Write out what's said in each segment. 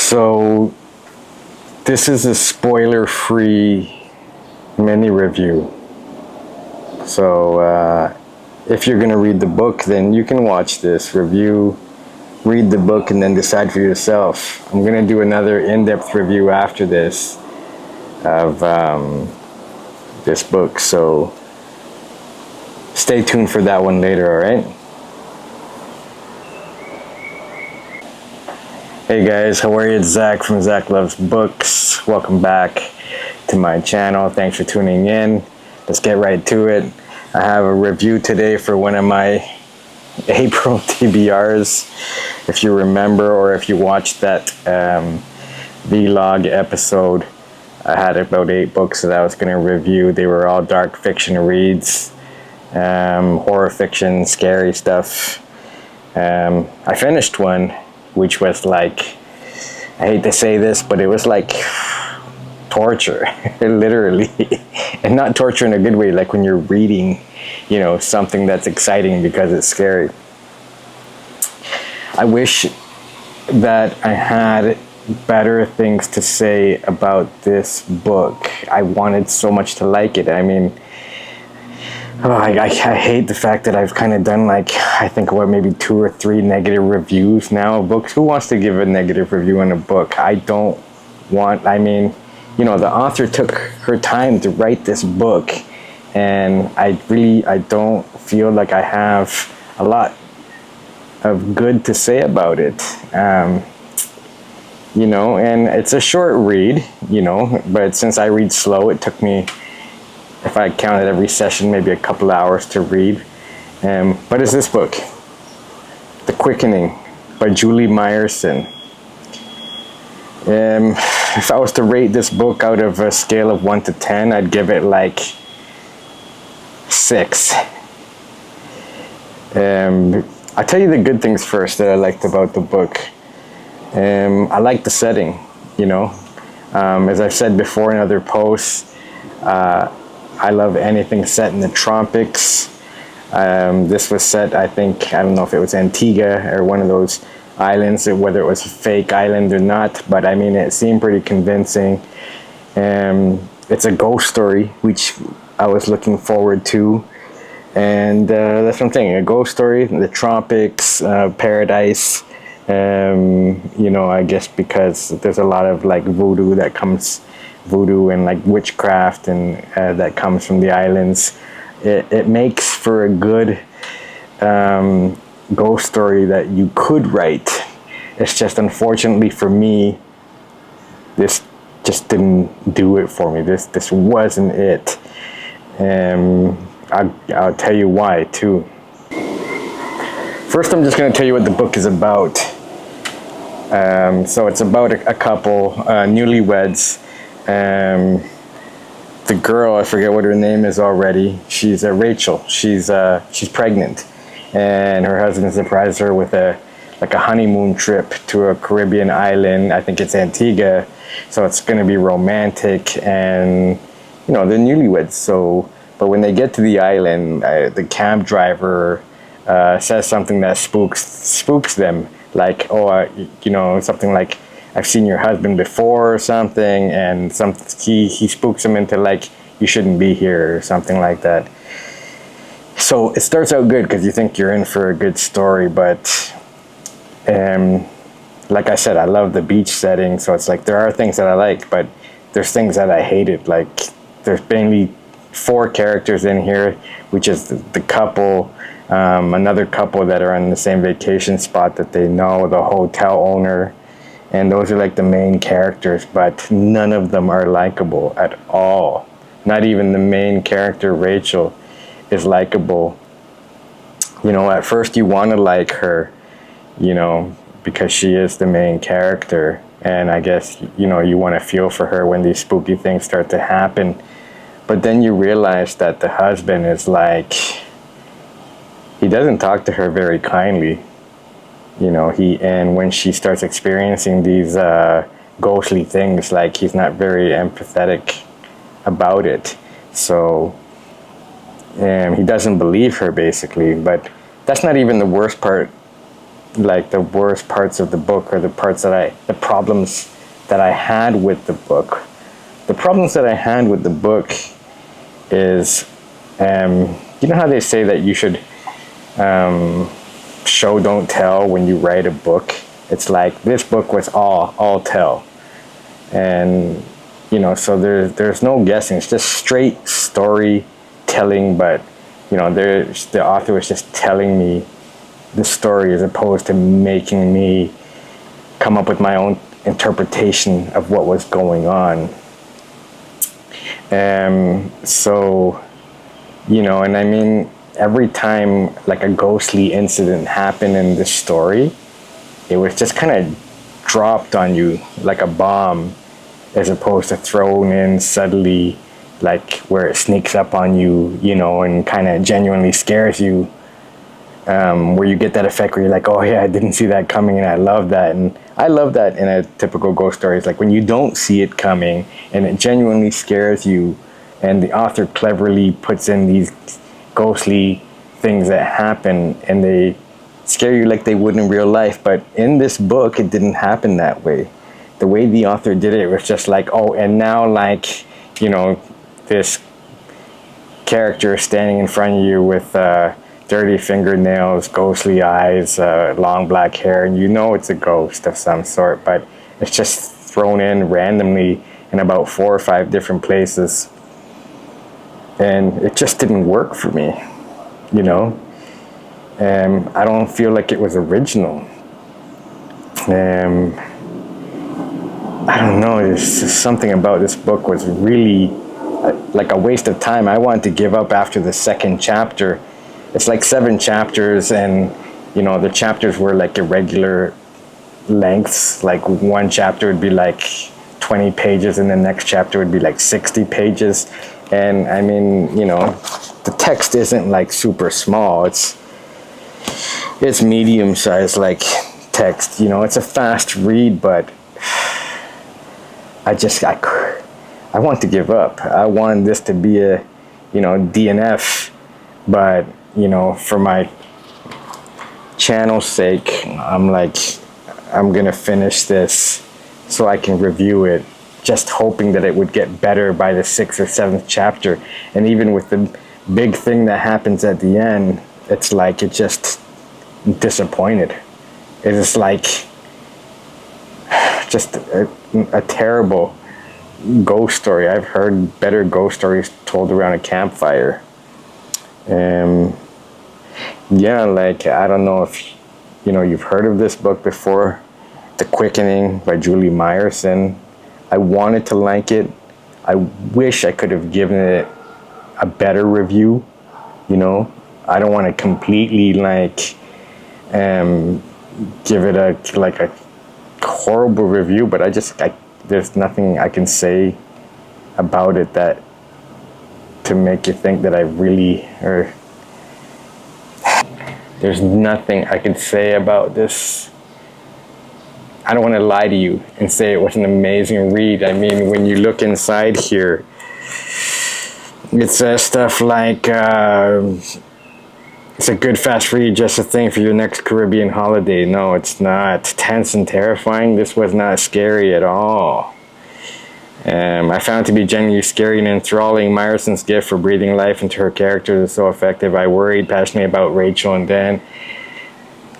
So this is a spoiler-free mini review. So if you're gonna read the book, then you can watch this review, read the book, and then decide for yourself. I'm gonna do another in-depth review after this of this book, so stay tuned for that one later, alright? Hey guys, how are you? It's Zach from Zach Loves Books. Welcome back to my channel. Thanks for tuning in. Let's get right to it. I have a review today for one of my April TBRs. If you remember, or if you watched that vlog episode, I had about 8 books that I was going to review. They were all dark fiction reads, horror fiction, scary stuff. I finished one, which was like, I hate to say this, but it was like torture, literally. And not torture in a good way, like when you're reading, you know, something that's exciting because it's scary. I wish that I had better things to say about this book. I wanted so much to like it. I mean, I hate the fact that I've kind of done like, I think what, maybe 2 or 3 negative reviews now of books. Who wants to give a negative review on a book? I don't want, I mean, you know, the author took her time to write this book, and I don't feel like I have a lot of good to say about it. You know, and it's a short read, you know, but since I read slow, it took me, if I counted every session, maybe a couple hours to read. But it's this book, The Quickening by Julie Myerson. If I was to rate this book out of a scale of 1 to 10, I'd give it like 6. I'll tell you the good things first that I liked about the book. I like the setting, you know. As I've said before in other posts, I love anything set in the tropics. This was set, I think, I don't know if it was Antigua or one of those islands, whether it was a fake island or not, but I mean, it seemed pretty convincing. It's a ghost story, which I was looking forward to. And that's what I'm saying, a ghost story, the tropics, paradise. You know, I guess because there's a lot of like voodoo and like witchcraft and that comes from the islands. It makes for a good ghost story that you could write. It's just, unfortunately for me, this just didn't do it for me. This wasn't it. I'll tell you why too. First, I'm just going to tell you what the book is about. So it's about a couple, newlyweds. The girl, I forget what her name is already. She's Rachel. She's pregnant, and her husband surprised her with a honeymoon trip to a Caribbean island. I think it's Antigua, so it's going to be romantic, and you know, they're newlyweds. So, but when they get to the island, the cab driver says something that spooks them, like, oh, you know, something like, I've seen your husband before or something, and he spooks him into like, you shouldn't be here or something like that. So it starts out good because you think you're in for a good story, but like I said, I love the beach setting, so it's like there are things that I like, but there's things that I hated. Like there's mainly 4 characters in here, which is the couple, another couple that are on the same vacation spot that they know, the hotel owner. And those are like the main characters, but none of them are likable at all. Not even the main character, Rachel, is likable. You know, at first you want to like her, you know, because she is the main character. And I guess, you know, you want to feel for her when these spooky things start to happen. But then you realize that the husband is like, he doesn't talk to her very kindly. You know, and when she starts experiencing these ghostly things, like, he's not very empathetic about it. So he doesn't believe her, basically. But that's not even the worst part like the worst parts of the book, or the problems that I had with the book. The problems that I had with the book is, you know how they say that you should show don't tell when you write a book? It's like this book was all tell, and so there's no guessing. It's just straight storytelling, but the author was just telling me the story as opposed to making me come up with my own interpretation of what was going on. So, and I mean, every time like a ghostly incident happened in this story, it was just kind of dropped on you like a bomb, as opposed to thrown in subtly, like where it sneaks up on you, and kind of genuinely scares you. Where you get that effect where you're like, oh yeah, I didn't see that coming, and I love that. And I love that in a typical ghost story. It's like when you don't see it coming and it genuinely scares you, and the author cleverly puts in these ghostly things that happen and they scare you like they would in real life. But in this book, it didn't happen that way. The way the author did it was just like, oh, and now like, this character standing in front of you with dirty fingernails, ghostly eyes, long black hair, and it's a ghost of some sort, but it's just thrown in randomly in about 4 or 5 different places. And it just didn't work for me, I don't feel like it was original. I don't know, there's just something about this book was really like a waste of time. I wanted to give up after the 2nd chapter. It's like 7 chapters, and the chapters were like irregular lengths. Like one chapter would be like 20 pages and the next chapter would be like 60 pages. And I mean, the text isn't like super small. It's medium sized like text. It's a fast read, but I want to give up. I want this to be a DNF, but for my channel's sake, I'm like, I'm gonna finish this so I can review it, just hoping that it would get better by the 6th or 7th chapter. And even with the big thing that happens at the end, it's like it just disappointed. It is like just a terrible ghost story. I've heard better ghost stories told around a campfire. Yeah, like, I don't know if you've heard of this book before, The Quickening by Julie Myerson. I wanted to like it. I wish I could have given it a better review. I don't want to completely like give it a horrible review, but there's nothing I can say about it that to make you think that I really, or there's nothing I could say about this. I don't want to lie to you and say it was an amazing read. I mean, when you look inside here, it says stuff like, it's a good fast read, just a thing for your next Caribbean holiday. No, it's not. Tense and terrifying. This was not scary at all. I found it to be genuinely scary and enthralling. Myerson's gift for breathing life into her characters is so effective. I worried passionately about Rachel and Dan.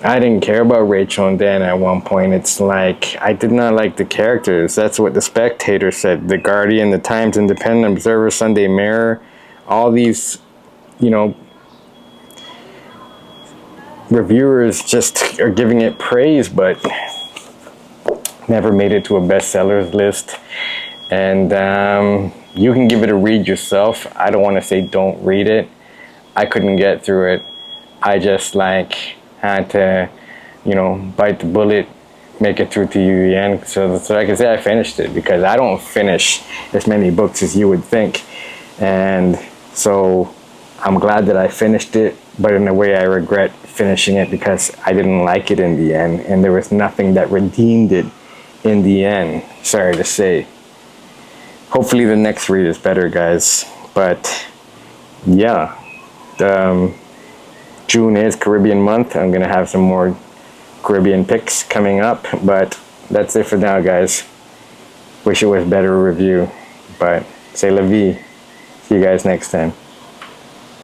I didn't care about Rachel and Dan at one point. It's like, I did not like the characters. That's what The Spectator said. The Guardian, The Times, Independent, Observer, Sunday Mirror, all these, reviewers just are giving it praise, but never made it to a bestsellers list. And you can give it a read yourself. I don't want to say don't read it. I couldn't get through it. I just had to, bite the bullet, make it through to the end. So I can say I finished it, because I don't finish as many books as you would think. And so I'm glad that I finished it, but in a way I regret finishing it because I didn't like it in the end, and there was nothing that redeemed it in the end. Sorry to say. Hopefully the next read is better, guys. But yeah, June is Caribbean month. I'm gonna have some more Caribbean picks coming up, but that's it for now, guys. Wish it was better review, but c'est la vie. See you guys next time.